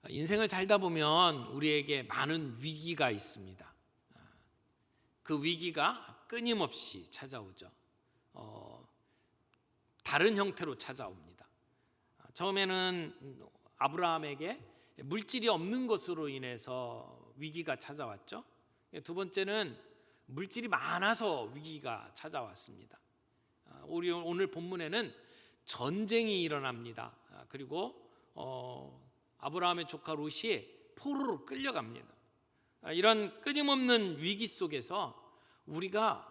인생을 살다 보면 우리에게 많은 위기가 있습니다. 그 위기가 끊임없이 찾아오죠. 다른 형태로 찾아옵니다. 처음에는 아브라함에게 물질이 없는 것으로 인해서 위기가 찾아왔죠. 두 번째는 물질이 많아서 위기가 찾아왔습니다. 우리 오늘 본문에는 전쟁이 일어납니다. 그리고 아브라함의 조카 롯이 포로로 끌려갑니다. 이런 끊임없는 위기 속에서 우리가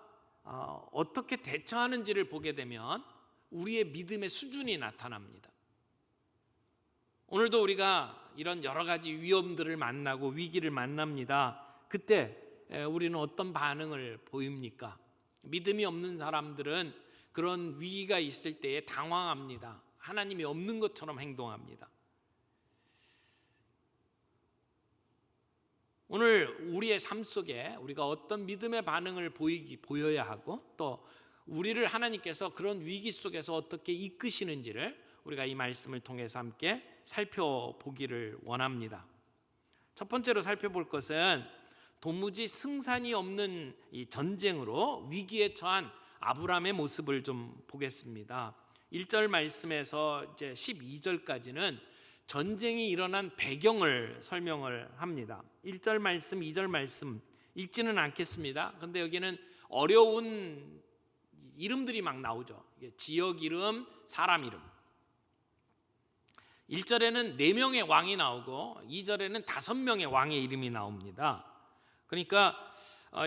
어떻게 대처하는지를 보게 되면 우리의 믿음의 수준이 나타납니다. 오늘도 우리가 이런 여러 가지 위험들을 만나고 위기를 만납니다. 그때 우리는 어떤 반응을 보입니까? 믿음이 없는 사람들은 그런 위기가 있을 때에 당황합니다. 하나님이 없는 것처럼 행동합니다. 오늘 우리의 삶 속에 우리가 어떤 믿음의 반응을 보여야 하고 또 우리를 하나님께서 그런 위기 속에서 어떻게 이끄시는지를 우리가 이 말씀을 통해서 함께 살펴보기를 원합니다. 첫 번째로 살펴볼 것은 도무지 승산이 없는 이 전쟁으로 위기에 처한 아브라함의 모습을 좀 보겠습니다. 1절 말씀에서 이제 12절까지는 전쟁이 일어난 배경을 설명을 합니다. 1절 말씀, 2절 말씀 읽지는 않겠습니다. 근데 여기는 어려운 이름들이 막 나오죠. 지역 이름, 사람 이름. 1절에는 4명의 왕이 나오고 2절에는 5명의 왕의 이름이 나옵니다. 그러니까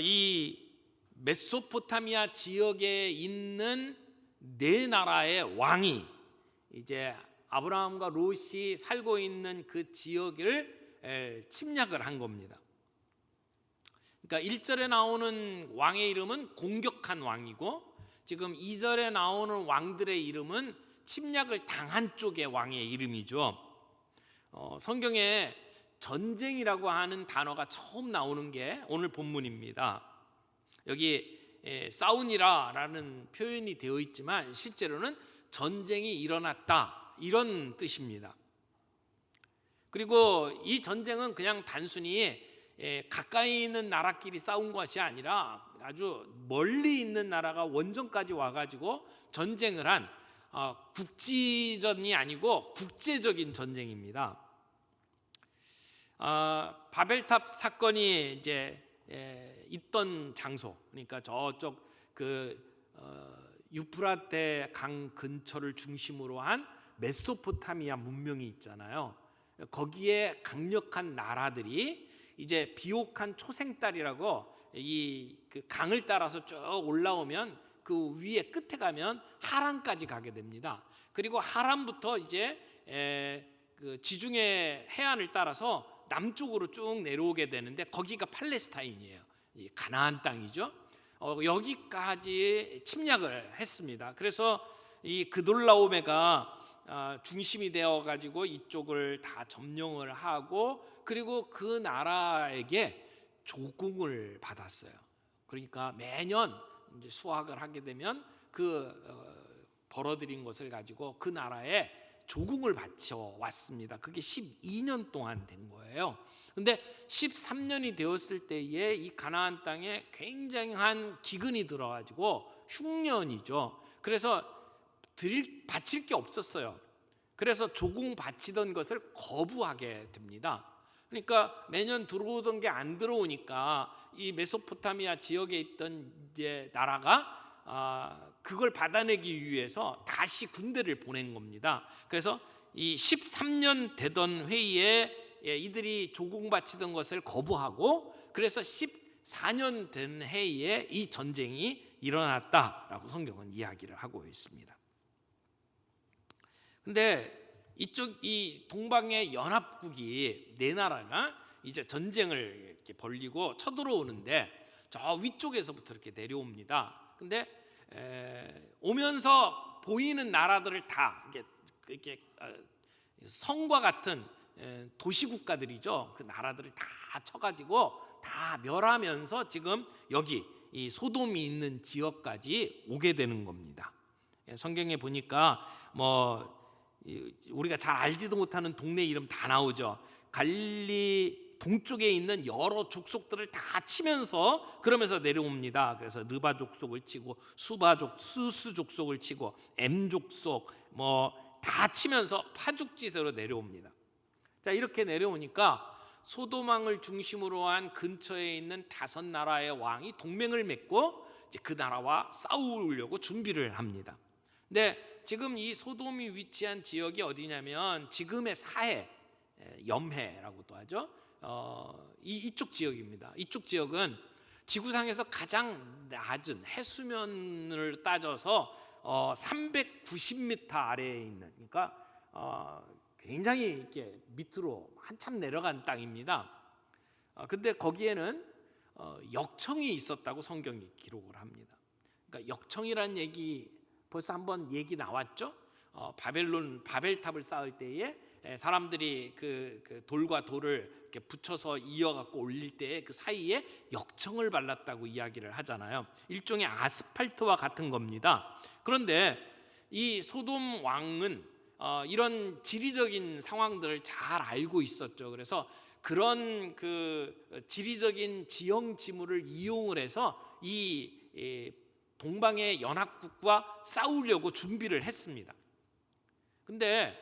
이 메소포타미아 지역에 있는 4나라의 왕이 이제 아브라함과 롯이 살고 있는 그 지역을 침략을 한 겁니다. 그러니까 1절에 나오는 왕의 이름은 공격한 왕이고 지금 2절에 나오는 왕들의 이름은 침략을 당한 쪽의 왕의 이름이죠. 성경에 전쟁이라고 하는 단어가 처음 나오는 게 오늘 본문입니다. 여기 싸우니라라는 표현이 되어 있지만 실제로는 전쟁이 일어났다 이런 뜻입니다. 그리고 이 전쟁은 그냥 단순히 가까이 있는 나라끼리 싸운 것이 아니라 아주 멀리 있는 나라가 원정까지 와가지고 전쟁을 한 국지전이 아니고 국제적인 전쟁입니다. 바벨탑 사건이 이제 있던 장소, 그러니까 저쪽 유프라테 강 근처를 중심으로 한 메소포타미아 문명이 있잖아요. 거기에 강력한 나라들이 이제 비옥한 초생달이라고 그 강을 따라서 쭉 올라오면 그 위에 끝에 가면 하란까지 가게 됩니다. 그리고 하란부터 이제 그 지중해 해안을 따라서 남쪽으로 쭉 내려오게 되는데 거기가 팔레스타인이에요. 가나안 땅이죠. 여기까지 침략을 했습니다. 그래서 이 그돌라오메가 중심이 되어 가지고 이쪽을 다 점령을 하고 그리고 그 나라에게 조공을 받았어요. 그러니까 매년 이제 수확을 하게 되면 벌어들인 것을 가지고 그 나라에 조공을 바쳐 왔습니다. 그게 12년 동안 된 거예요. 근데 13년이 되었을 때에 이 가나안 땅에 굉장한 기근이 들어가지고 흉년이죠. 그래서 바칠 게 없었어요. 그래서 조공 바치던 것을 거부하게 됩니다. 그러니까 매년 들어오던 게 안 들어오니까 이 메소포타미아 지역에 있던 이제 나라가 그걸 받아내기 위해서 다시 군대를 보낸 겁니다. 그래서 이 13년 되던 회의에 이들이 조공 바치던 것을 거부하고 그래서 14년 된 해에 이 전쟁이 일어났다라고 성경은 이야기를 하고 있습니다. 근데 이 동방의 연합국이 4나라가 이제 전쟁을 이렇게 벌리고 쳐들어오는데 저 위쪽에서부터 이렇게 내려옵니다. 근데 오면서 보이는 나라들을 다 이렇게 성과 같은 도시국가들이죠. 그 나라들을 다 쳐가지고 다 멸하면서 지금 여기 이 소돔이 있는 지역까지 오게 되는 겁니다. 성경에 보니까 우리가 잘 알지도 못하는 동네 이름 다 나오죠. 갈릴리 동쪽에 있는 여러 족속들을 다 치면서 그러면서 내려옵니다. 그래서 르바 족속을 치고 수스 족속을 치고 엠 족속 다 치면서 파죽지세로 내려옵니다. 자, 이렇게 내려오니까 소돔왕을 중심으로 한 근처에 있는 5나라의 왕이 동맹을 맺고 이제 그 나라와 싸우려고 준비를 합니다. 근데 지금 이 소돔이 위치한 지역이 어디냐면 지금의 사해, 염해라고도 하죠. 이쪽 지역입니다. 이쪽 지역은 지구상에서 가장 낮은 해수면을 따져서 390m 아래에 있는, 그러니까 굉장히 이렇게 밑으로 한참 내려간 땅입니다. 근데 거기에는 역청이 있었다고 성경이 기록을 합니다. 그러니까 역청이라는 얘기 벌써 한번 얘기 나왔죠. 바벨탑을 쌓을 때에 사람들이 그 돌과 돌을 이렇게 붙여서 이어갖고 올릴 때에 그 사이에 역청을 발랐다고 이야기를 하잖아요. 일종의 아스팔트와 같은 겁니다. 그런데 이 소돔 왕은 이런 지리적인 상황들을 잘 알고 있었죠. 그래서 그런 그 지리적인 지형 지물을 이용을 해서 이 동방의 연합국과 싸우려고 준비를 했습니다. 근데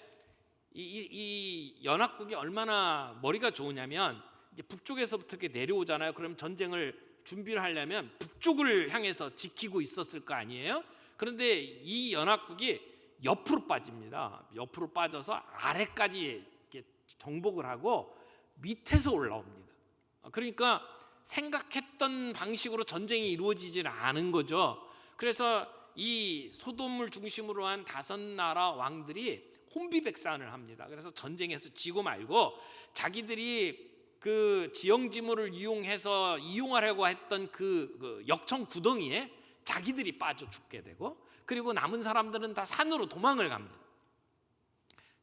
이 연합국이 얼마나 머리가 좋으냐면 이제 북쪽에서부터 이렇게 내려오잖아요. 그럼 전쟁을 준비를 하려면 북쪽을 향해서 지키고 있었을 거 아니에요. 그런데 이 연합국이 옆으로 빠집니다. 옆으로 빠져서 아래까지 이렇게 정복을 하고 밑에서 올라옵니다. 그러니까 생각했던 방식으로 전쟁이 이루어지질 않은 거죠. 그래서 이 소돔을 중심으로 한 5나라 왕들이 혼비백산을 합니다. 그래서 전쟁에서 지고 말고 자기들이 그 지형지물을 이용해서 이용하려고 했던 그 역청 구덩이에 자기들이 빠져 죽게 되고, 그리고 남은 사람들은 다 산으로 도망을 갑니다.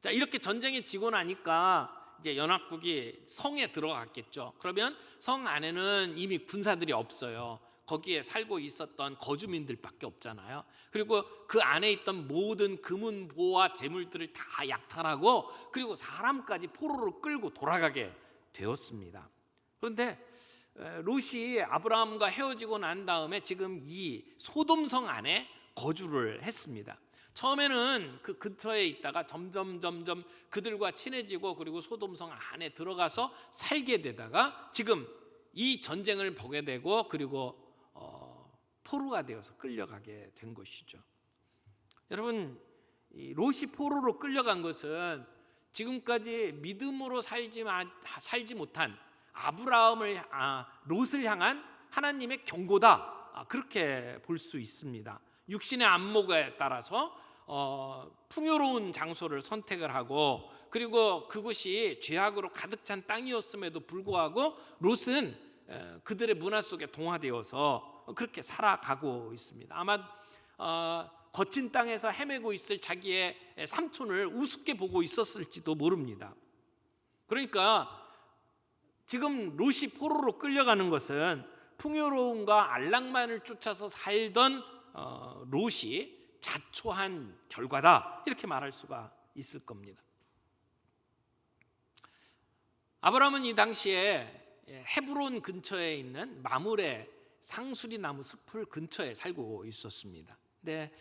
자, 이렇게 전쟁에 지고 나니까 이제 연합국이 성에 들어갔겠죠. 그러면 성 안에는 이미 군사들이 없어요. 거기에 살고 있었던 거주민들밖에 없잖아요. 그리고 그 안에 있던 모든 금은보와 재물들을 다 약탈하고 그리고 사람까지 포로로 끌고 돌아가게 되었습니다. 그런데 롯이 아브라함과 헤어지고 난 다음에 지금 이 소돔성 안에 거주를 했습니다. 처음에는 그 근처에 있다가 점점 그들과 친해지고 그리고 소돔성 안에 들어가서 살게 되다가 지금 이 전쟁을 보게 되고 그리고 포로가 되어서 끌려가게 된 것이죠. 여러분, 이 롯이 포로로 끌려간 것은 지금까지 믿음으로 살지 못한 롯을 향한 하나님의 경고다, 그렇게 볼 수 있습니다. 육신의 안목에 따라서 풍요로운 장소를 선택을 하고 그리고 그것이 죄악으로 가득 찬 땅이었음에도 불구하고 롯은 그들의 문화 속에 동화되어서 그렇게 살아가고 있습니다. 아마 거친 땅에서 헤매고 있을 자기의 삼촌을 우습게 보고 있었을지도 모릅니다. 그러니까 지금 롯이 포로로 끌려가는 것은 풍요로움과 안락만을 쫓아서 살던 롯이 자초한 결과다, 이렇게 말할 수가 있을 겁니다. 아브라함은 이 당시에 헤브론 근처에 있는 마므레 상수리 나무 숲을 근처에 살고 있었습니다. 근데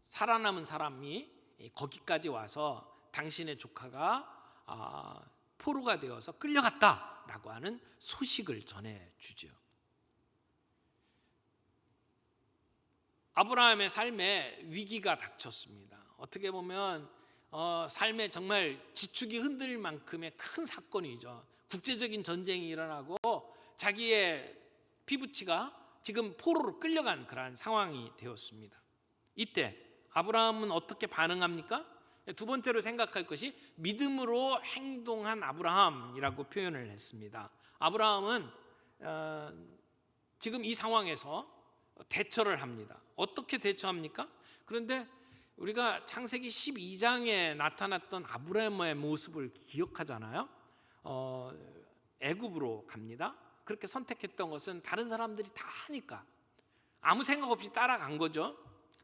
살아남은 사람이 거기까지 와서 당신의 조카가 포로가 되어서 끌려갔다라고 하는 소식을 전해주죠. 아브라함의 삶에 위기가 닥쳤습니다. 어떻게 보면 삶에 정말 지축이 흔들릴 만큼의 큰 사건이죠. 국제적인 전쟁이 일어나고 자기의 피부치가 지금 포로로 끌려간 그러한 상황이 되었습니다. 이때 아브라함은 어떻게 반응합니까? 두 번째로 생각할 것이 믿음으로 행동한 아브라함이라고 표현을 했습니다. 아브라함은 지금 이 상황에서 대처를 합니다. 어떻게 대처합니까? 그런데 우리가 창세기 12장에 나타났던 아브라함의 모습을 기억하잖아요. 애굽으로 갑니다. 그렇게 선택했던 것은 다른 사람들이 다 하니까 아무 생각 없이 따라간 거죠.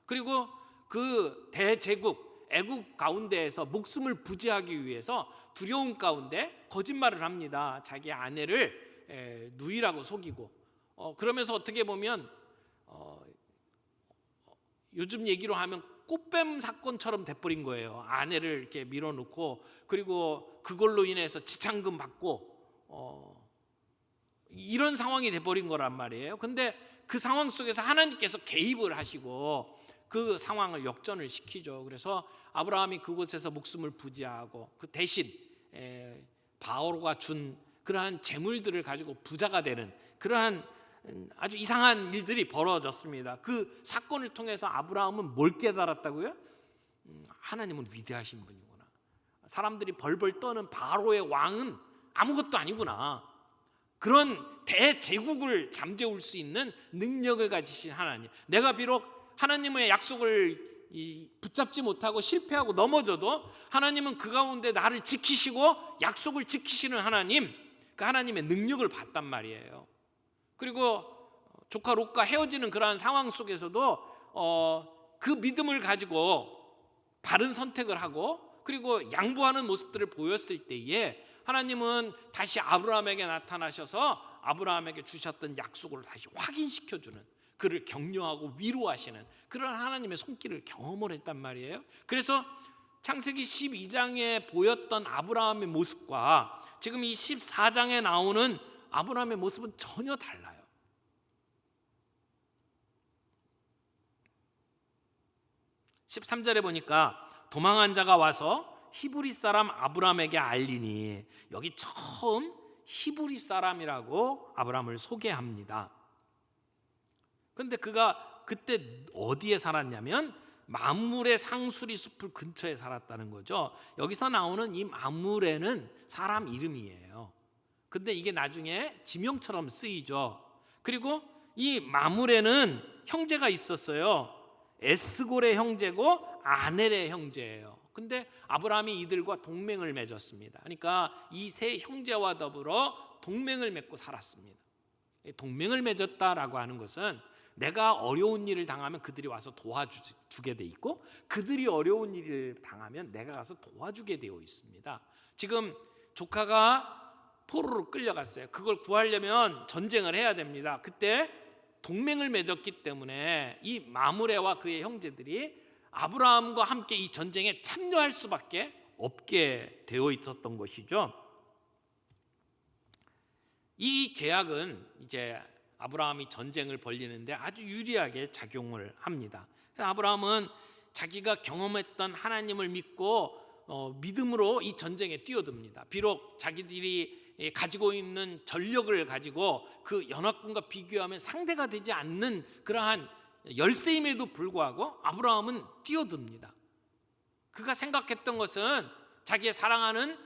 그리고 그 대제국 애국 가운데에서 목숨을 부지하기 위해서 두려움 가운데 거짓말을 합니다. 자기 아내를 누이라고 속이고 그러면서 어떻게 보면 요즘 얘기로 하면 꽃뱀 사건처럼 돼버린 거예요. 아내를 이렇게 밀어놓고 그리고 그걸로 인해서 지참금 받고 이런 상황이 돼버린 거란 말이에요. 근데 그 상황 속에서 하나님께서 개입을 하시고 그 상황을 역전을 시키죠. 그래서 아브라함이 그곳에서 목숨을 부지하고 그 대신 바오로가 준 그러한 재물들을 가지고 부자가 되는 그러한 아주 이상한 일들이 벌어졌습니다. 그 사건을 통해서 아브라함은 뭘 깨달았다고요? 하나님은 위대하신 분이구나. 사람들이 벌벌 떠는 바로의 왕은 아무것도 아니구나. 그런 대제국을 잠재울 수 있는 능력을 가지신 하나님. 내가 비록 하나님의 약속을 붙잡지 못하고 실패하고 넘어져도 하나님은 그 가운데 나를 지키시고 약속을 지키시는 하나님, 그 하나님의 능력을 봤단 말이에요. 그리고 조카 롯과 헤어지는 그러한 상황 속에서도 그 믿음을 가지고 바른 선택을 하고 그리고 양보하는 모습들을 보였을 때에 하나님은 다시 아브라함에게 나타나셔서 아브라함에게 주셨던 약속을 다시 확인시켜주는, 그를 격려하고 위로하시는 그런 하나님의 손길을 경험을 했단 말이에요. 그래서 창세기 12장에 보였던 아브라함의 모습과 지금 이 14장에 나오는 아브라함의 모습은 전혀 달라요. 13절에 보니까 도망한 자가 와서 히브리 사람 아브라함에게 알리니, 여기 처음 히브리 사람이라고 아브라함을 소개합니다. 그런데 그가 그때 어디에 살았냐면 마므레 상수리 숲을 근처에 살았다는 거죠. 여기서 나오는 이 마므레는 사람 이름이에요. 근데 이게 나중에 지명처럼 쓰이죠. 그리고 이 마므레는 형제가 있었어요. 에스골의 형제고 아넬의 형제예요. 근데 아브라함이 이들과 동맹을 맺었습니다. 그러니까 이 세 형제와 더불어 동맹을 맺고 살았습니다. 동맹을 맺었다라고 하는 것은 내가 어려운 일을 당하면 그들이 와서 도와주게 돼 있고 그들이 어려운 일을 당하면 내가 가서 도와주게 되어 있습니다. 지금 조카가 포로로 끌려갔어요. 그걸 구하려면 전쟁을 해야 됩니다. 그때 동맹을 맺었기 때문에 이 마므레와 그의 형제들이 아브라함과 함께 이 전쟁에 참여할 수밖에 없게 되어 있었던 것이죠. 이 계약은 이제 아브라함이 전쟁을 벌이는데 아주 유리하게 작용을 합니다. 아브라함은 자기가 경험했던 하나님을 믿고 믿음으로 이 전쟁에 뛰어듭니다. 비록 자기들이 가지고 있는 전력을 가지고 그 연합군과 비교하면 상대가 되지 않는 그러한 열세임에도 불구하고 아브라함은 뛰어듭니다. 그가 생각했던 것은 자기의 사랑하는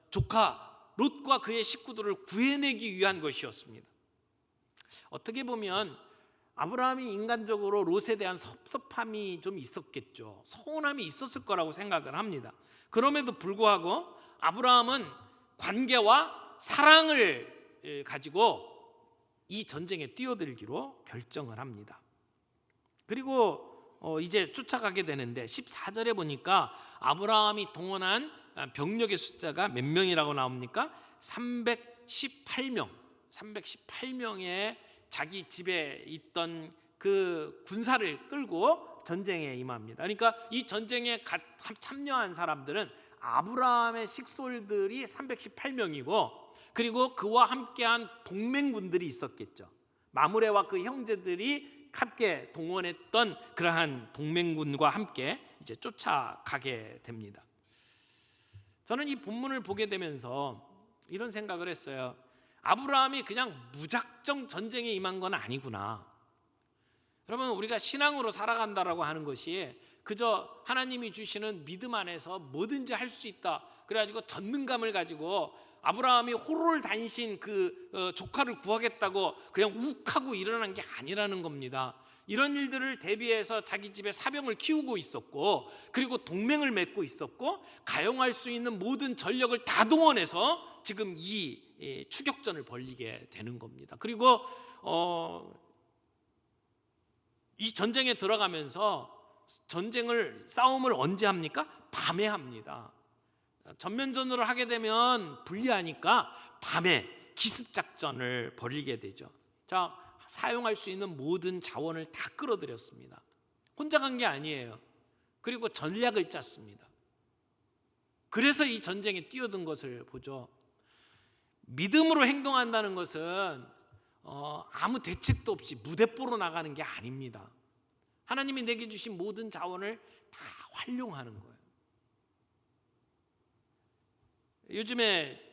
조카 롯과 그의 식구들을 구해내기 위한 것이었습니다. 어떻게 보면 아브라함이 인간적으로 롯에 대한 섭섭함이 좀 있었겠죠. 서운함이 있었을 거라고 생각을 합니다. 그럼에도 불구하고 아브라함은 관계와 사랑을 가지고 이 전쟁에 뛰어들기로 결정을 합니다. 그리고 이제 쫓아가게 되는데 14절에 보니까 아브라함이 동원한 병력의 숫자가 몇 명이라고 나옵니까? 318명의 자기 집에 있던 그 군사를 끌고 전쟁에 임합니다. 그러니까 이 전쟁에 참여한 사람들은 아브라함의 식솔들이 318명이고 그리고 그와 함께한 동맹군들이 있었겠죠. 마므레와 그 형제들이 함께 동원했던 그러한 동맹군과 함께 이제 쫓아가게 됩니다. 저는 이 본문을 보게 되면서 이런 생각을 했어요. 아브라함이 그냥 무작정 전쟁에 임한 건 아니구나. 여러분, 우리가 신앙으로 살아간다라고 하는 것이 그저 하나님이 주시는 믿음 안에서 뭐든지 할 수 있다, 그래가지고 전능감을 가지고 아브라함이 호로를 다니신 그 조카를 구하겠다고 그냥 욱하고 일어난 게 아니라는 겁니다. 이런 일들을 대비해서 자기 집에 사병을 키우고 있었고 그리고 동맹을 맺고 있었고 가용할 수 있는 모든 전력을 다 동원해서 지금 이 추격전을 벌이게 되는 겁니다. 그리고 이 전쟁에 들어가면서 싸움을 언제 합니까? 밤에 합니다. 전면전으로 하게 되면 불리하니까 밤에 기습작전을 벌이게 되죠. 자, 사용할 수 있는 모든 자원을 다 끌어들였습니다. 혼자 간 게 아니에요. 그리고 전략을 짰습니다. 그래서 이 전쟁에 뛰어든 것을 보죠. 믿음으로 행동한다는 것은 아무 대책도 없이 무대뽀로 나가는 게 아닙니다. 하나님이 내게 주신 모든 자원을 다 활용하는 거예요. 요즘에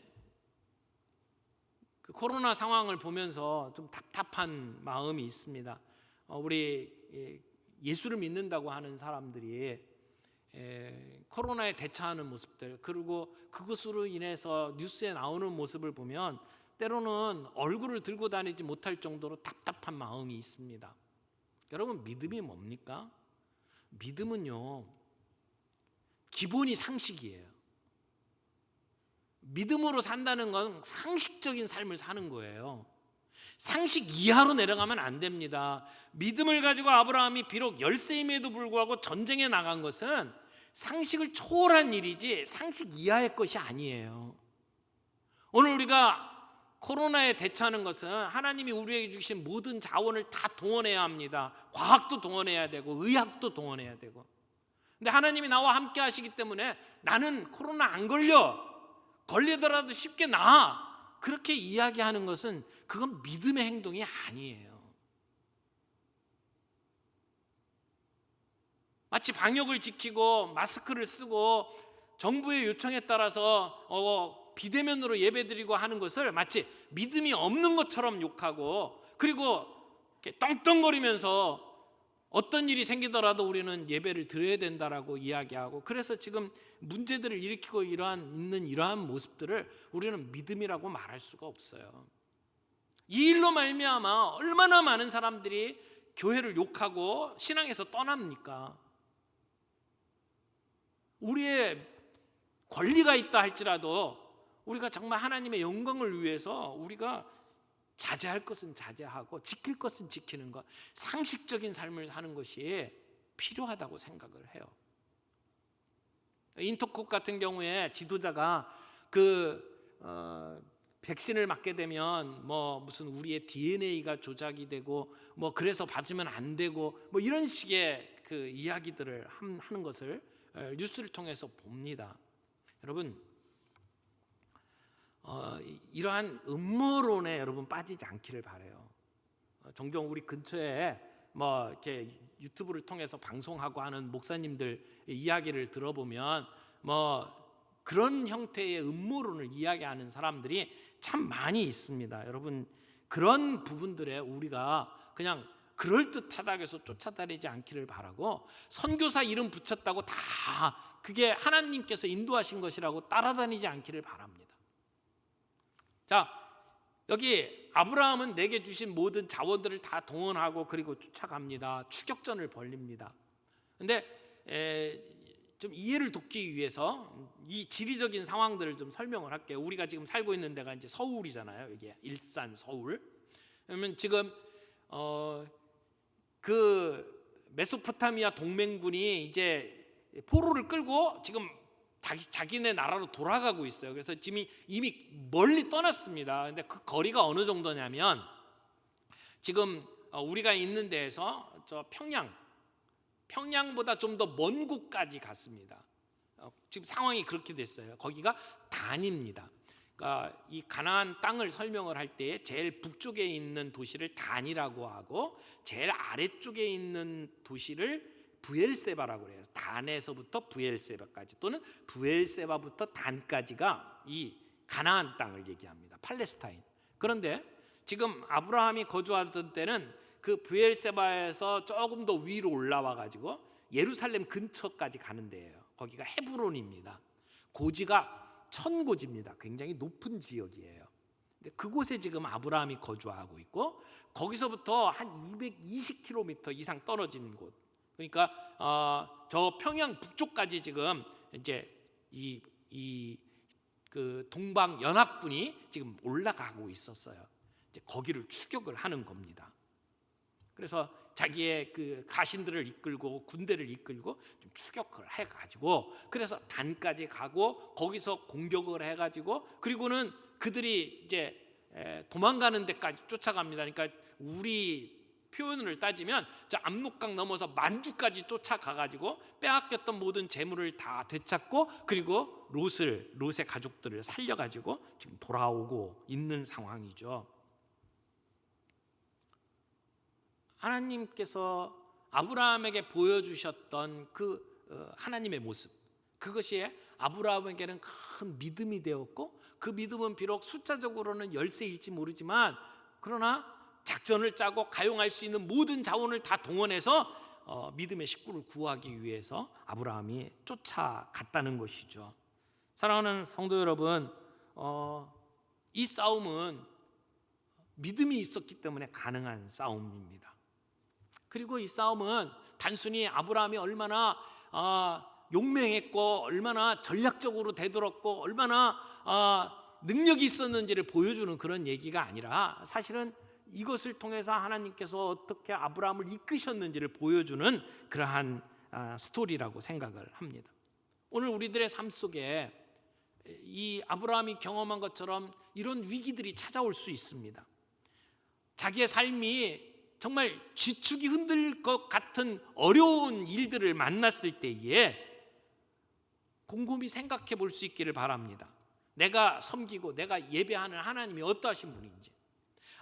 그 코로나 상황을 보면서 좀 답답한 마음이 있습니다. 우리 예수를 믿는다고 하는 사람들이 코로나에 대처하는 모습들, 그리고 그것으로 인해서 뉴스에 나오는 모습을 보면 때로는 얼굴을 들고 다니지 못할 정도로 답답한 마음이 있습니다. 여러분, 믿음이 뭡니까? 믿음은요, 기본이 상식이에요. 믿음으로 산다는 건 상식적인 삶을 사는 거예요. 상식 이하로 내려가면 안 됩니다. 믿음을 가지고 아브라함이 비록 열세임에도 불구하고 전쟁에 나간 것은 상식을 초월한 일이지 상식 이하의 것이 아니에요. 오늘 우리가 코로나에 대처하는 것은 하나님이 우리에게 주신 모든 자원을 다 동원해야 합니다. 과학도 동원해야 되고 의학도 동원해야 되고. 근데 하나님이 나와 함께 하시기 때문에 나는 코로나 안 걸리더라도 쉽게 나아, 그렇게 이야기하는 것은 그건 믿음의 행동이 아니에요. 마치 방역을 지키고 마스크를 쓰고 정부의 요청에 따라서 비대면으로 예배드리고 하는 것을 마치 믿음이 없는 것처럼 욕하고, 그리고 이렇게 떵떵거리면서 어떤 일이 생기더라도 우리는 예배를 드려야 된다라고 이야기하고, 그래서 지금 문제들을 일으키고 있는 이러한 모습들을 우리는 믿음이라고 말할 수가 없어요. 이 일로 말미암아 얼마나 많은 사람들이 교회를 욕하고 신앙에서 떠납니까? 우리의 권리가 있다 할지라도 우리가 정말 하나님의 영광을 위해서 우리가 자제할 것은 자제하고 지킬 것은 지키는 것, 상식적인 삶을 사는 것이 필요하다고 생각을 해요. 인터콕 같은 경우에 지도자가 백신을 맞게 되면 무슨 우리의 DNA가 조작이 되고 그래서 맞으면 안 되고 이런 식의 그 이야기들을 하는 것을 뉴스를 통해서 봅니다. 여러분, 이러한 음모론에 여러분 빠지지 않기를 바라요. 종종 우리 근처에 이렇게 유튜브를 통해서 방송하고 하는 목사님들 이야기를 들어보면 그런 형태의 음모론을 이야기하는 사람들이 참 많이 있습니다. 여러분, 그런 부분들에 우리가 그냥 그럴듯하다고 해서 쫓아다니지 않기를 바라고, 선교사 이름 붙였다고 다 그게 하나님께서 인도하신 것이라고 따라다니지 않기를 바랍니다. 자, 여기 아브라함은 내게 주신 모든 자원들을 다 동원하고 그리고 쫓아갑니다. 추격전을 벌립니다. 근데 좀 이해를 돕기 위해서 이 지리적인 상황들을 좀 설명을 할게요. 우리가 지금 살고 있는 데가 이제 서울이잖아요. 이게 일산 서울. 그러면 지금 그 메소포타미아 동맹군이 이제 포로를 끌고 지금 자기네 나라로 돌아가고 있어요. 그래서 지금 이미 멀리 떠났습니다. 근데 그 거리가 어느 정도냐면 지금 우리가 있는 데에서 저 평양보다 좀 더 먼 곳까지 갔습니다. 지금 상황이 그렇게 됐어요. 거기가 단입니다. 그러니까 이 가나안 땅을 설명을 할 때 제일 북쪽에 있는 도시를 단이라고 하고 제일 아래쪽에 있는 도시를 브엘세바라고 해요. 단에서부터 브엘세바까지, 또는 브엘세바부터 단까지가 이 가나안 땅을 얘기합니다. 팔레스타인. 그런데 지금 아브라함이 거주하던 때는 그 브엘세바에서 조금 더 위로 올라와 가지고 예루살렘 근처까지 가는 데예요. 거기가 헤브론입니다. 고지가 천고지입니다. 굉장히 높은 지역이에요. 근데 그곳에 지금 아브라함이 거주하고 있고, 거기서부터 한 220km 이상 떨어진 곳, 그러니까 저 평양 북쪽까지 지금 이제 그 동방 연합군이 지금 올라가고 있었어요. 이제 거기를 추격을 하는 겁니다. 그래서 자기의 그 가신들을 이끌고 군대를 이끌고 좀 추격을 해가지고 그래서 단까지 가고 거기서 공격을 해가지고 그리고는 그들이 이제 도망가는 데까지 쫓아갑니다. 그러니까 우리 표현을 따지면 저 압록강 넘어서 만주까지 쫓아가가지고 빼앗겼던 모든 재물을 다 되찾고 그리고 롯의 가족들을 살려가지고 지금 돌아오고 있는 상황이죠. 하나님께서 아브라함에게 보여주셨던 그 하나님의 모습, 그것이 아브라함에게는 큰 믿음이 되었고 그 믿음은 비록 숫자적으로는 10세일지 모르지만 그러나 작전을 짜고 가용할 수 있는 모든 자원을 다 동원해서 믿음의 식구를 구하기 위해서 아브라함이 쫓아갔다는 것이죠. 사랑하는 성도 여러분, 이 싸움은 믿음이 있었기 때문에 가능한 싸움입니다. 그리고 이 싸움은 단순히 아브라함이 얼마나 용맹했고 얼마나 전략적으로 대들었고 얼마나 능력이 있었는지를 보여주는 그런 얘기가 아니라 사실은 이것을 통해서 하나님께서 어떻게 아브라함을 이끄셨는지를 보여주는 그러한 스토리라고 생각을 합니다. 오늘 우리들의 삶 속에 이 아브라함이 경험한 것처럼 이런 위기들이 찾아올 수 있습니다. 자기의 삶이 정말 지축이 흔들릴 것 같은 어려운 일들을 만났을 때에 곰곰이 생각해 볼 수 있기를 바랍니다. 내가 섬기고 내가 예배하는 하나님이 어떠하신 분인지,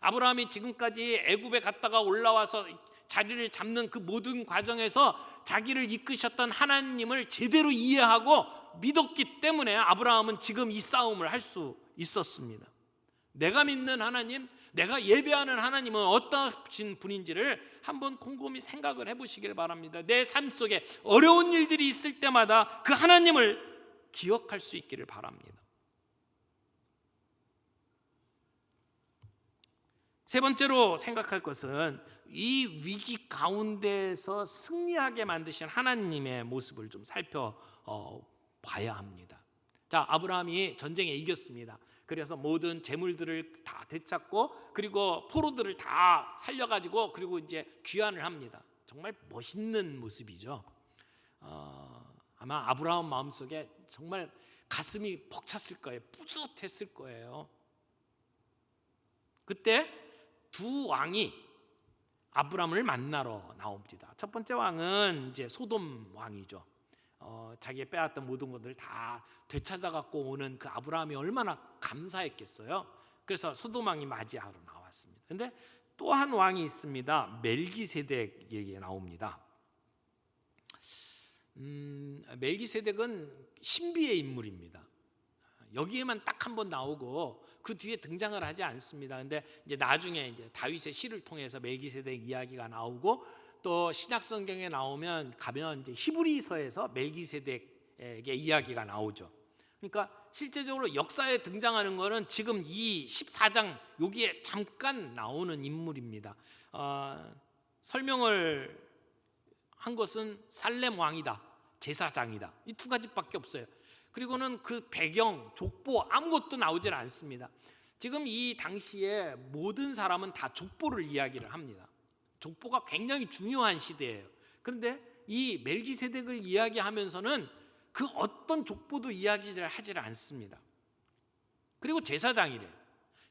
아브라함이 지금까지 애굽에 갔다가 올라와서 자리를 잡는 그 모든 과정에서 자기를 이끄셨던 하나님을 제대로 이해하고 믿었기 때문에 아브라함은 지금 이 싸움을 할 수 있었습니다. 내가 믿는 하나님, 내가 예배하는 하나님은 어떠신 분인지를 한번 곰곰이 생각을 해보시길 바랍니다. 내 삶 속에 어려운 일들이 있을 때마다 그 하나님을 기억할 수 있기를 바랍니다. 세 번째로 생각할 것은 이 위기 가운데에서 승리하게 만드신 하나님의 모습을 좀 살펴봐야 합니다. 자, 아브라함이 전쟁에 이겼습니다. 그래서 모든 재물들을 다 되찾고 그리고 포로들을 다 살려가지고 그리고 이제 귀환을 합니다. 정말 멋있는 모습이죠. 아마 아브라함 마음속에 정말 가슴이 벅찼을 거예요. 뿌듯했을 거예요. 그때 두 왕이 아브라함을 만나러 나옵니다. 첫 번째 왕은 이제 소돔 왕이죠. 자기의 빼앗던 모든 것들을 다 되찾아 갖고 오는 그 아브라함이 얼마나 감사했겠어요. 그래서 소돔 왕이 맞이하러 나왔습니다. 그런데 또 한 왕이 있습니다. 멜기세덱이 나옵니다. 멜기세덱은 신비의 인물입니다. 여기에만 딱 한 번 나오고 그 뒤에 등장을 하지 않습니다. 근데 이제 나중에 이제 다윗의 시를 통해서 멜기세덱 이야기가 나오고 또 신약 성경에 가면 이제 히브리서에서 멜기세덱의 이야기가 나오죠. 그러니까 실제적으로 역사에 등장하는 거는 지금 이 14장 여기에 잠깐 나오는 인물입니다. 설명을 한 것은 살렘 왕이다, 제사장이다, 이 두 가지밖에 없어요. 그리고는 그 배경, 족보 아무것도 나오질 않습니다. 지금 이 당시에 모든 사람은 다 족보를 이야기를 합니다. 족보가 굉장히 중요한 시대예요. 그런데 이 멜기세덱을 이야기하면서는 그 어떤 족보도 이야기를 하질 않습니다. 그리고 제사장이래요.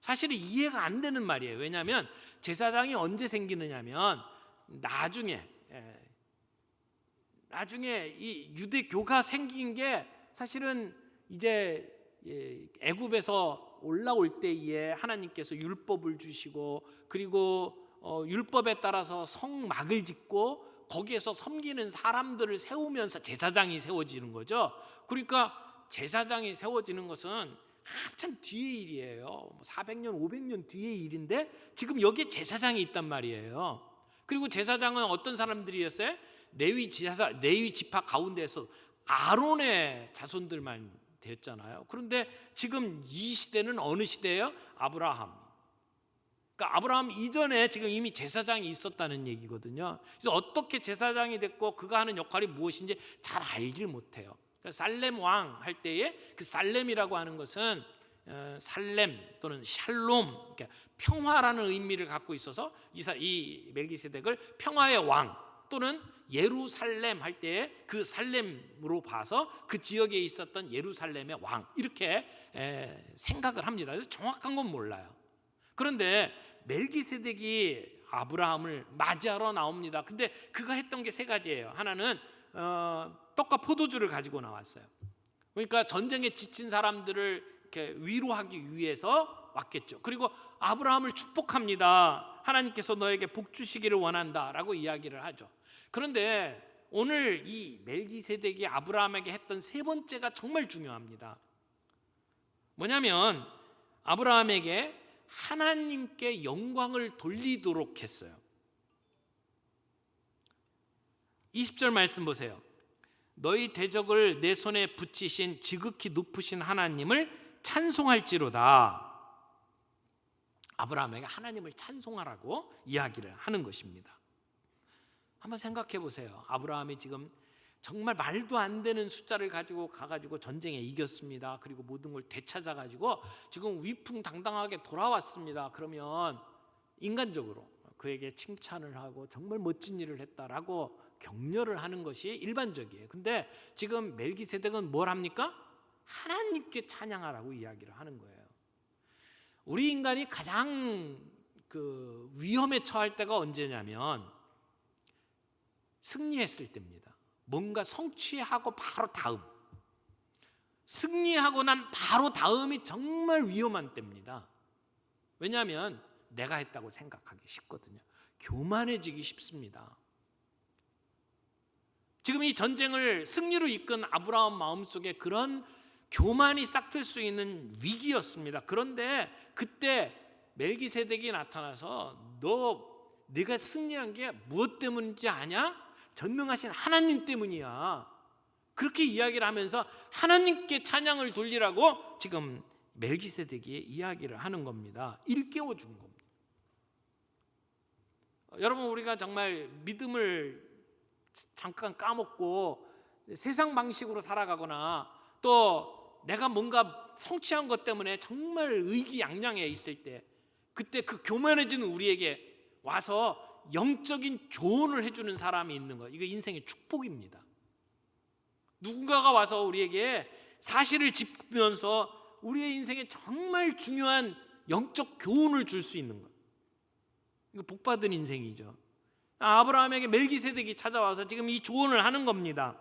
사실은 이해가 안 되는 말이에요. 왜냐하면 제사장이 언제 생기느냐면 나중에 이 유대교가 생긴 게 사실은 이제 애굽에서 올라올 때에 하나님께서 율법을 주시고 그리고 율법에 따라서 성막을 짓고 거기에서 섬기는 사람들을 세우면서 제사장이 세워지는 거죠. 그러니까 제사장이 세워지는 것은 한참 뒤의 일이에요. 400년, 500년 뒤의 일인데 지금 여기에 제사장이 있단 말이에요. 그리고 제사장은 어떤 사람들이었어요? 레위 지파 가운데서 아론의 자손들만 되었잖아요. 그런데 지금 이 시대는 어느 시대예요? 아브라함. 그러니까 아브라함 이전에 지금 이미 제사장이 있었다는 얘기거든요. 그래서 어떻게 제사장이 됐고 그가 하는 역할이 무엇인지 잘 알질 못해요. 그러니까 살렘 왕 할 때에 그 살렘이라고 하는 것은 살렘 또는 샬롬, 그러니까 평화라는 의미를 갖고 있어서 이 멜기세덱을 평화의 왕 또는 예루살렘 할 때 그 살렘으로 봐서 그 지역에 있었던 예루살렘의 왕, 이렇게 생각을 합니다. 그래서 정확한 건 몰라요. 그런데 멜기세덱이 아브라함을 맞이하러 나옵니다. 근데 그가 했던 게 세 가지예요. 하나는 떡과 포도주를 가지고 나왔어요. 그러니까 전쟁에 지친 사람들을 이렇게 위로하기 위해서 왔겠죠. 그리고 아브라함을 축복합니다. 하나님께서 너에게 복 주시기를 원한다라고 이야기를 하죠. 그런데 오늘 이 멜기세덱이 아브라함에게 했던 세 번째가 정말 중요합니다. 뭐냐면 아브라함에게 하나님께 영광을 돌리도록 했어요. 20절 말씀 보세요. 너희 대적을 내 손에 붙이신 지극히 높으신 하나님을 찬송할지로다. 아브라함에게 하나님을 찬송하라고 이야기를 하는 것입니다. 한번 생각해 보세요. 아브라함이 지금 정말 말도 안 되는 숫자를 가지고 가가지고 전쟁에 이겼습니다. 그리고 모든 걸 되찾아가지고 지금 위풍당당하게 돌아왔습니다. 그러면 인간적으로 그에게 칭찬을 하고 정말 멋진 일을 했다라고 격려를 하는 것이 일반적이에요. 근데 지금 멜기세덱은 뭘 합니까? 하나님께 찬양하라고 이야기를 하는 거예요. 우리 인간이 가장 위험에 처할 때가 언제냐면 승리했을 때입니다. 뭔가 성취하고 바로 다음, 승리하고 난 바로 다음이 정말 위험한 때입니다. 왜냐하면 내가 했다고 생각하기 쉽거든요. 교만해지기 쉽습니다. 지금 이 전쟁을 승리로 이끈 아브라함 마음속에 그런 교만이 싹틀 수 있는 위기였습니다. 그런데 그때 멜기세덱이 나타나서 네가 승리한 게 무엇 때문인지 아냐? 전능하신 하나님 때문이야. 그렇게 이야기를 하면서 하나님께 찬양을 돌리라고 지금 멜기세덱이 이야기를 하는 겁니다. 일깨워 준 겁니다. 여러분, 우리가 정말 믿음을 잠깐 까먹고 세상 방식으로 살아가거나 또 내가 뭔가 성취한 것 때문에 정말 의기양양해 있을 때, 그때 그 교만해지는 우리에게 와서 영적인 조언을 해주는 사람이 있는 거, 이거 인생의 축복입니다. 누군가가 와서 우리에게 사실을 짚으면서 우리의 인생에 정말 중요한 영적 교훈을 줄 수 있는 것, 이거 복받은 인생이죠. 아브라함에게 멜기세덱이 찾아와서 지금 이 조언을 하는 겁니다.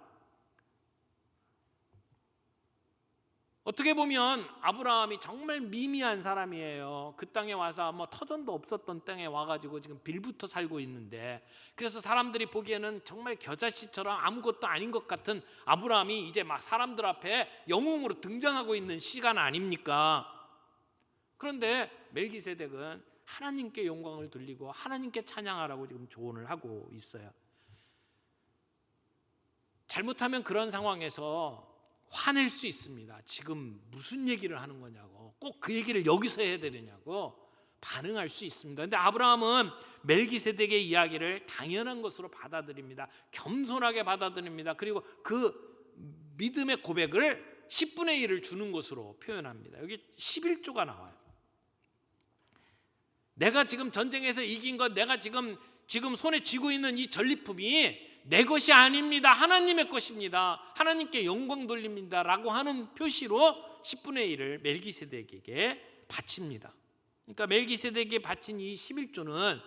어떻게 보면 아브라함이 정말 미미한 사람이에요. 그 땅에 와서 뭐 터전도 없었던 땅에 와가지고 지금 빌부터 살고 있는데, 그래서 사람들이 보기에는 정말 겨자씨처럼 아무것도 아닌 것 같은 아브라함이 이제 막 사람들 앞에 영웅으로 등장하고 있는 시간 아닙니까? 그런데 멜기세덱은 하나님께 영광을 돌리고 하나님께 찬양하라고 지금 조언을 하고 있어요. 잘못하면 그런 상황에서 화낼 수 있습니다. 지금 무슨 얘기를 하는 거냐고, 꼭 그 얘기를 여기서 해야 되느냐고 반응할 수 있습니다. 그런데 아브라함은 멜기세덱의 이야기를 당연한 것으로 받아들입니다. 겸손하게 받아들입니다. 그리고 그 믿음의 고백을 10분의 1을 주는 것으로 표현합니다. 여기 11조가 나와요. 내가 지금 전쟁에서 이긴 것, 내가 지금 손에 쥐고 있는 이 전리품이 내 것이 아닙니다. 하나님의 것입니다. 하나님께 영광 돌립니다. 라고 하는 표시로 10분의 1을 멜기세덱에게 바칩니다. 그러니까 멜기세덱에게 바친 이 11조는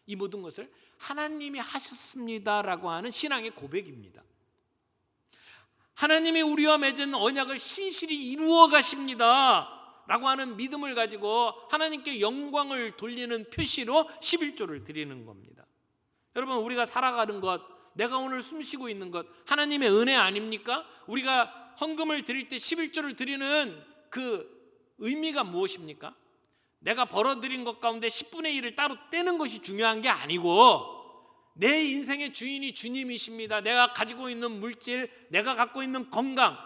이 모든 것을 하나님이 하셨습니다 라고 하는 신앙의 고백입니다. 하나님이 우리와 맺은 언약을 신실히 이루어 가십니다 라고 하는 믿음을 가지고 하나님께 영광을 돌리는 표시로 11조를 드리는 겁니다. 여러분, 우리가 살아가는 것, 내가 오늘 숨쉬고 있는 것, 하나님의 은혜 아닙니까? 우리가 헌금을 드릴 때 11조를 드리는 그 의미가 무엇입니까? 내가 벌어들인 것 가운데 10분의 1을 따로 떼는 것이 중요한 게 아니고, 내 인생의 주인이 주님이십니다. 내가 가지고 있는 물질, 내가 갖고 있는 건강,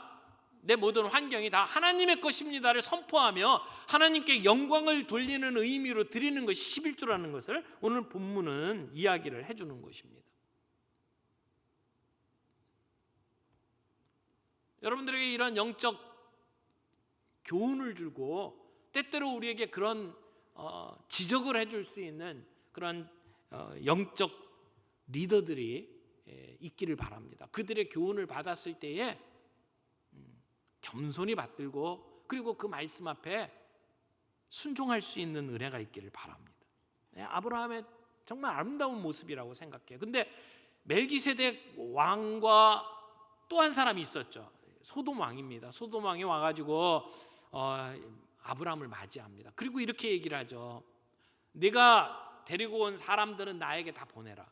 내 모든 환경이 다 하나님의 것입니다를 선포하며 하나님께 영광을 돌리는 의미로 드리는 것이 11조라는 것을 오늘 본문은 이야기를 해주는 것입니다. 여러분들에게 이런 영적 교훈을 주고 때때로 우리에게 그런 지적을 해줄 수 있는 그런 영적 리더들이 있기를 바랍니다. 그들의 교훈을 받았을 때에 겸손히 받들고 그리고 그 말씀 앞에 순종할 수 있는 은혜가 있기를 바랍니다. 아브라함의 정말 아름다운 모습이라고 생각해요. 근데 멜기세덱 왕과 또 한 사람이 있었죠. 소돔 왕입니다. 소돔 왕이 와가지고 아브라함을 맞이합니다. 그리고 이렇게 얘기를 하죠. 네가 데리고 온 사람들은 나에게 다 보내라.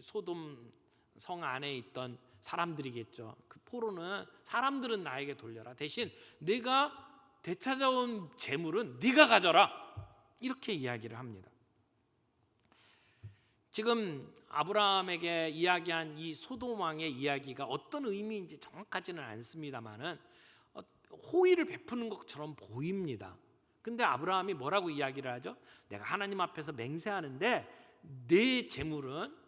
소돔 성 안에 있던 사람들이겠죠. 그 포로는 사람들은 나에게 돌려라. 대신 네가 되찾아온 재물은 네가 가져라. 이렇게 이야기를 합니다. 지금 아브라함에게 이야기한 이 소돔 왕의 이야기가 어떤 의미인지 정확하지는 않습니다만은 호의를 베푸는 것처럼 보입니다. 근데 아브라함이 뭐라고 이야기를 하죠? 내가 하나님 앞에서 맹세하는데 내 재물은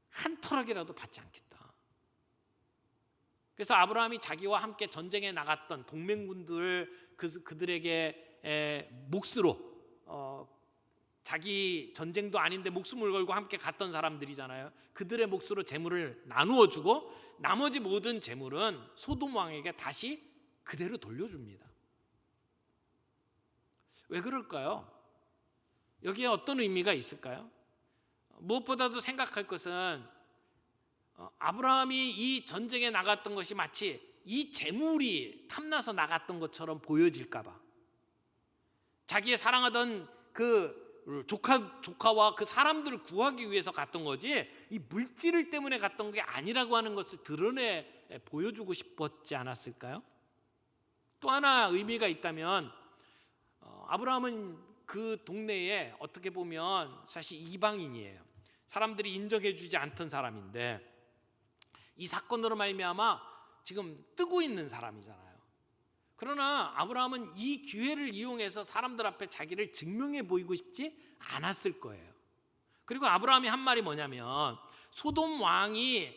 한 터럭이라도 받지 않겠다. 그래서 아브라함이 자기와 함께 전쟁에 나갔던 동맹군들 그들에게 몫으로 자기 전쟁도 아닌데 목숨을 걸고 함께 갔던 사람들이잖아요. 그들의 몫으로 재물을 나누어 주고 나머지 모든 재물은 소돔 왕에게 다시 그대로 돌려줍니다. 왜 그럴까요? 여기에 어떤 의미가 있을까요? 무엇보다도 생각할 것은 아브라함이 이 전쟁에 나갔던 것이 마치 이 재물이 탐나서 나갔던 것처럼 보여질까 봐 자기의 사랑하던 그 조카와 그 사람들을 구하기 위해서 갔던 거지 이 물질 때문에 갔던 게 아니라고 하는 것을 드러내 보여주고 싶었지 않았을까요? 또 하나 의미가 있다면 아브라함은 그 동네에 어떻게 보면 사실 이방인이에요. 사람들이 인정해 주지 않던 사람인데 이 사건으로 말미암아 지금 뜨고 있는 사람이잖아요. 그러나 아브라함은 이 기회를 이용해서 사람들 앞에 자기를 증명해 보이고 싶지 않았을 거예요. 그리고 아브라함이 한 말이 뭐냐면 소돔 왕이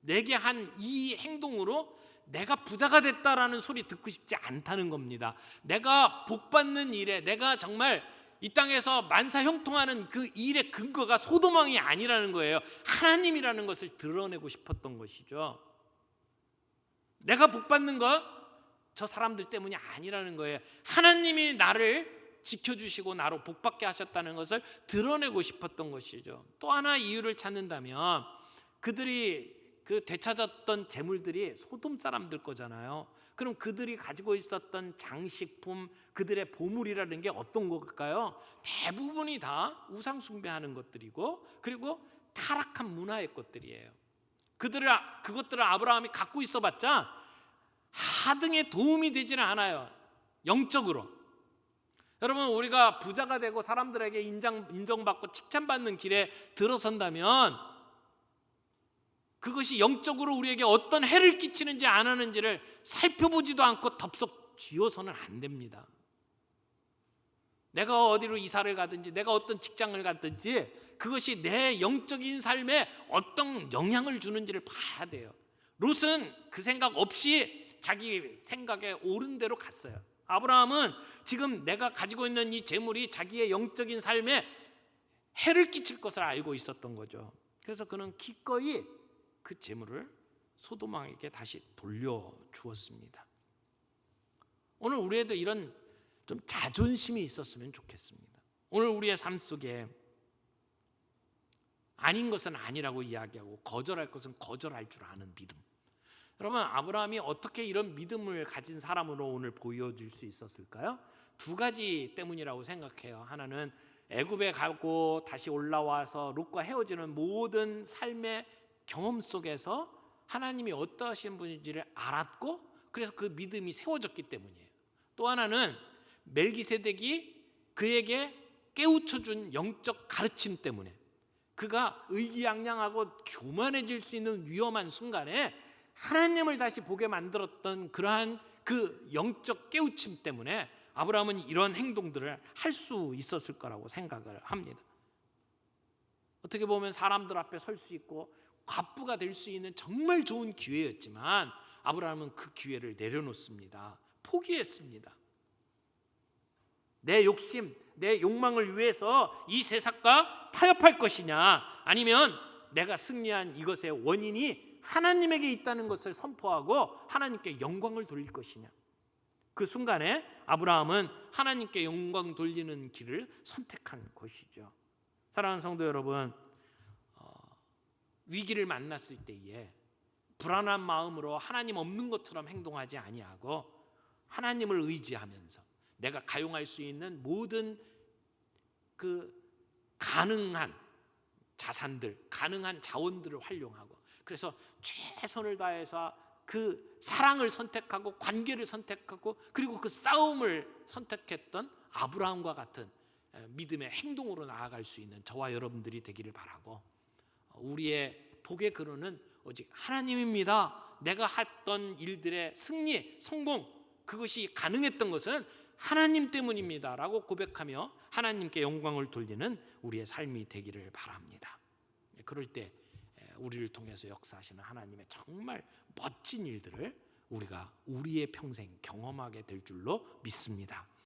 내게 한 이 행동으로 내가 부자가 됐다라는 소리 듣고 싶지 않다는 겁니다. 내가 복받는 일에 내가 정말 이 땅에서 만사형통하는 그 일의 근거가 소돔 왕이 아니라는 거예요. 하나님이라는 것을 드러내고 싶었던 것이죠. 내가 복받는 것 저 사람들 때문이 아니라는 거예요. 하나님이 나를 지켜주시고 나로 복받게 하셨다는 것을 드러내고 싶었던 것이죠. 또 하나 이유를 찾는다면 그들이 그 되찾았던 재물들이 소돔 사람들 거잖아요. 그럼 그들이 가지고 있었던 장식품, 그들의 보물이라는 게 어떤 걸까요? 대부분이 다 우상 숭배하는 것들이고 그리고 타락한 문화의 것들이에요. 그것들을 아브라함이 갖고 있어봤자 하등에 도움이 되지는 않아요. 영적으로. 여러분 우리가 부자가 되고 사람들에게 인정받고 칭찬받는 길에 들어선다면 그것이 영적으로 우리에게 어떤 해를 끼치는지 안 하는지를 살펴보지도 않고 덥석 쥐어서는 안 됩니다. 내가 어디로 이사를 가든지 내가 어떤 직장을 갔든지 그것이 내 영적인 삶에 어떤 영향을 주는지를 봐야 돼요. 롯은 그 생각 없이 자기 생각에 옳은 대로 갔어요. 아브라함은 지금 내가 가지고 있는 이 재물이 자기의 영적인 삶에 해를 끼칠 것을 알고 있었던 거죠. 그래서 그는 기꺼이 그 재물을 소돔 왕에게 다시 돌려주었습니다. 오늘 우리에도 이런 좀 자존심이 있었으면 좋겠습니다. 오늘 우리의 삶 속에 아닌 것은 아니라고 이야기하고 거절할 것은 거절할 줄 아는 믿음. 여러분 아브라함이 어떻게 이런 믿음을 가진 사람으로 오늘 보여줄 수 있었을까요? 두 가지 때문이라고 생각해요. 하나는 애굽에 가고 다시 올라와서 롯과 헤어지는 모든 삶의 경험 속에서 하나님이 어떠하신 분인지를 알았고 그래서 그 믿음이 세워졌기 때문이에요. 또 하나는 멜기세덱이 그에게 깨우쳐준 영적 가르침 때문에 그가 의기양양하고 교만해질 수 있는 위험한 순간에 하나님을 다시 보게 만들었던 그러한 그 영적 깨우침 때문에 아브라함은 이런 행동들을 할 수 있었을 거라고 생각을 합니다. 어떻게 보면 사람들 앞에 설 수 있고 갑부가 될 수 있는 정말 좋은 기회였지만 아브라함은 그 기회를 내려놓습니다. 포기했습니다. 내 욕심, 내 욕망을 위해서 이 세상과 타협할 것이냐, 아니면 내가 승리한 이것의 원인이 하나님에게 있다는 것을 선포하고 하나님께 영광을 돌릴 것이냐. 그 순간에 아브라함은 하나님께 영광 돌리는 길을 선택한 것이죠. 사랑하는 성도 여러분, 위기를 만났을 때에 불안한 마음으로 하나님 없는 것처럼 행동하지 아니하고 하나님을 의지하면서 내가 가용할 수 있는 모든 그 가능한 자산들, 가능한 자원들을 활용하고, 그래서 최선을 다해서 그 사랑을 선택하고 관계를 선택하고 그리고 그 싸움을 선택했던 아브라함과 같은 믿음의 행동으로 나아갈 수 있는 저와 여러분들이 되기를 바라고, 우리의 복의 근원은 오직 하나님입니다. 내가 했던 일들의 승리, 성공, 그것이 가능했던 것은 하나님 때문입니다 라고 고백하며 하나님께 영광을 돌리는 우리의 삶이 되기를 바랍니다. 그럴 때 우리를 통해서 역사하시는 하나님의 정말 멋진 일들을 우리가 우리의 평생 경험하게 될 줄로 믿습니다.